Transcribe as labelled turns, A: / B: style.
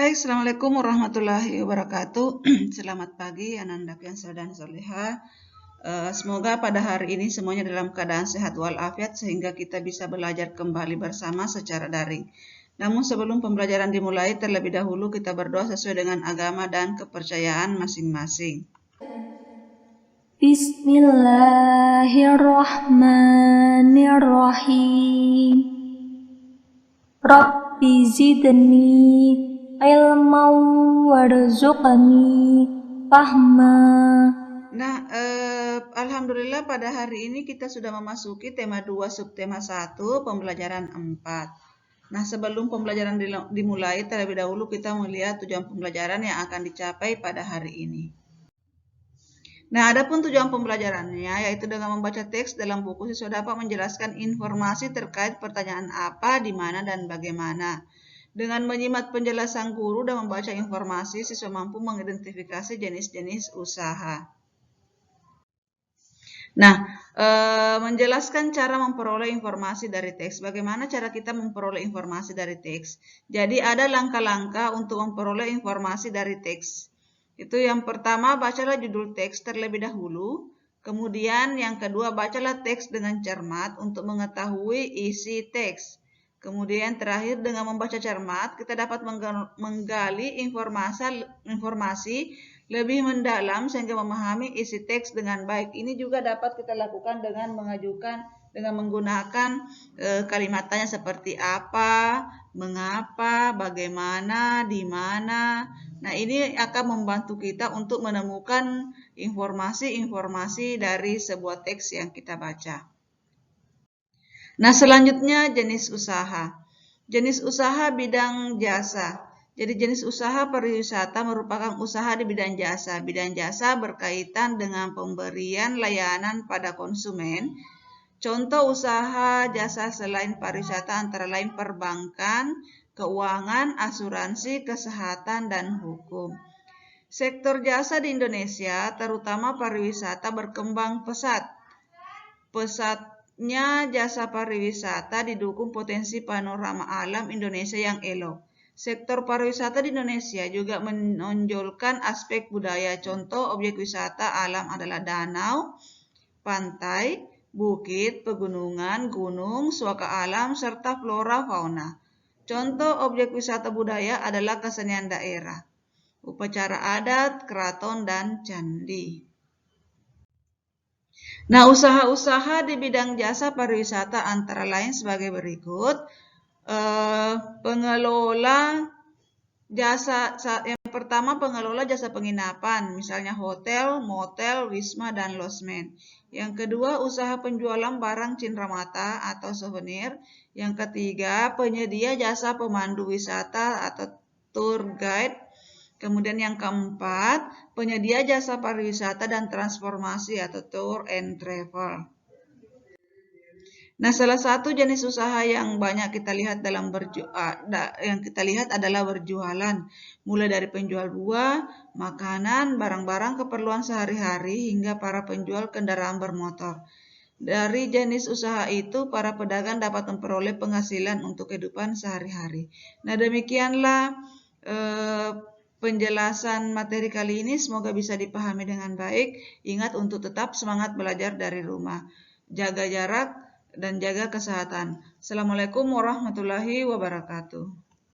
A: Baik, Assalamualaikum warahmatullahi wabarakatuh. Selamat pagi, Ananda Fiansa dan Soleha. Semoga pada hari ini semuanya dalam keadaan sehat walafiat sehingga kita bisa belajar kembali bersama secara daring. Namun sebelum pembelajaran dimulai, terlebih dahulu kita berdoa sesuai dengan agama dan kepercayaan masing-masing.
B: Bismillahirrahmanirrahim. Rabbi zidni ilman warzuqni fahma.
A: Nah, alhamdulillah pada hari ini kita sudah memasuki tema 2 subtema 1 pembelajaran 4. Nah, sebelum pembelajaran dimulai, terlebih dahulu kita melihat tujuan pembelajaran yang akan dicapai pada hari ini. Nah, adapun tujuan pembelajarannya yaitu dengan membaca teks dalam buku siswa dapat menjelaskan informasi terkait pertanyaan apa, di mana, dan bagaimana. Dengan menyimak penjelasan guru dan membaca informasi, siswa mampu mengidentifikasi jenis-jenis usaha. Nah, menjelaskan cara memperoleh informasi dari teks. Bagaimana cara kita memperoleh informasi dari teks? Jadi ada langkah-langkah untuk memperoleh informasi dari teks. Itu yang pertama, bacalah judul teks terlebih dahulu. Kemudian yang kedua, bacalah teks dengan cermat untuk mengetahui isi teks. Kemudian terakhir, dengan membaca cermat, kita dapat menggali informasi lebih mendalam sehingga memahami isi teks dengan baik. Ini juga dapat kita lakukan dengan menggunakan kalimat tanya seperti apa, mengapa, bagaimana, di mana. Nah, ini akan membantu kita untuk menemukan informasi-informasi dari sebuah teks yang kita baca. Nah, selanjutnya jenis usaha. Jenis usaha bidang jasa. Jadi jenis usaha pariwisata merupakan usaha di bidang jasa. Bidang jasa berkaitan dengan pemberian layanan pada konsumen. Contoh usaha jasa selain pariwisata antara lain perbankan, keuangan, asuransi, kesehatan, dan hukum. Sektor jasa di Indonesia, terutama pariwisata, berkembang pesat. Pesatnya jasa pariwisata didukung potensi panorama alam Indonesia yang elok. Sektor pariwisata di Indonesia juga menonjolkan aspek budaya. Contoh objek wisata alam adalah danau, pantai, bukit, pegunungan, gunung, suaka alam, serta flora fauna. Contoh objek wisata budaya adalah kesenian daerah, upacara adat, keraton, dan candi. Nah, usaha-usaha di bidang jasa pariwisata antara lain sebagai berikut. Pengelola jasa, yang pertama pengelola jasa penginapan, misalnya hotel, motel, wisma, dan losmen. Yang kedua, usaha penjualan barang cenderamata atau souvenir. Yang ketiga, penyedia jasa pemandu wisata atau tour guide. Kemudian yang keempat, penyedia jasa pariwisata dan transformasi atau tour and travel. Nah, salah satu jenis usaha yang banyak kita lihat adalah berjualan, mulai dari penjual buah, makanan, barang-barang keperluan sehari-hari hingga para penjual kendaraan bermotor. Dari jenis usaha itu, para pedagang dapat memperoleh penghasilan untuk kehidupan sehari-hari. Nah, demikianlah penjelasan materi kali ini. Semoga bisa dipahami dengan baik. Ingat untuk tetap semangat belajar dari rumah. Jaga jarak dan jaga kesehatan. Assalamualaikum warahmatullahi wabarakatuh.